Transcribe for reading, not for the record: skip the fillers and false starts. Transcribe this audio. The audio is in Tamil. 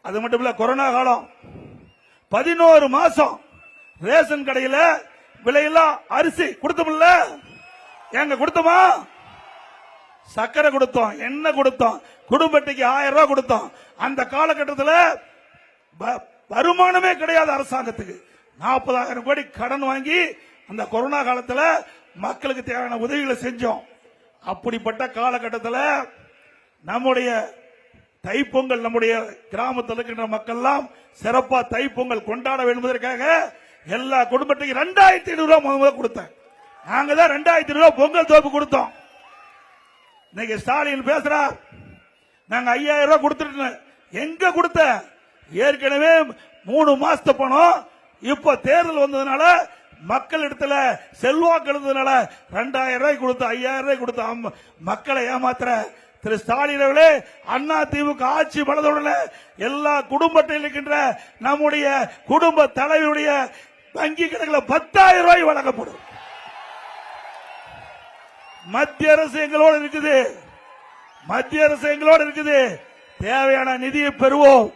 அது மட்டும் இல்ல, கொரோனா காலம் 11 மாசம் ரேஷன் கடையில் விலையெல்லாம் அரிசி கொடுத்தோம்ல, எங்க கொடுத்தோமா? சக்கரை கொடுத்தோம், எண்ணெய் கொடுத்தோம், குடும்பத்துக்கு 1000 ரூபாய் கொடுத்தோம். அந்த காலகட்டத்தில் வருமானமே கிடையாது அரசாங்கத்துக்கு. 40,000 கோடி கடன் வாங்கி அந்த கொரோனா காலத்தில் மக்களுக்கு தேவையான உதவிகளை செஞ்சோம். அப்படிப்பட்ட காலகட்டத்தில் நம்முடைய தைப்பொங்கல், நம்முடைய கிராமத்தில் இருக்கின்ற மக்கள் எல்லாம் சிறப்பா தைப்பொங்கல் கொண்டாட வேண்டும் என்பதற்காக எல்லா குடும்பத்துக்கும் 2500 ரூபாய் முதல் கொடுத்தேன். நாங்க தான் 2500 ரூபாய் பொங்கல் தோப்பு கொடுத்தோம். இன்னைக்கு ஸ்டாலின் பேசுறார், நாங்க 5000 ரூபாய் கொடுத்துட்டு. எங்க கொடுத்த? ஏற்கனவே 3 மாசத்து பணம். இப்ப தேர்தல் வந்ததுனால மக்கள் இடத்துல செல்வாக்கு எழுந்ததுனால 2000 ரூபாய் கொடுத்து 5000 ரூபாய் கொடுத்து மக்களை ஏமாத்துற திரு ஸ்டாலின் அவர்களே, அண்ணா திமுக ஆட்சி மனதுடனே எல்லா குடும்பத்தில் இருக்கின்ற நம்முடைய குடும்ப தலைவருடைய வங்கி கணக்கில் 10,000 ரூபாய் வழங்கப்படும். மத்திய அரசு எங்களோடு இருக்குது, மத்திய அரசு எங்களோடு இருக்குது. தேவையான நிதியை பெறுவோம்.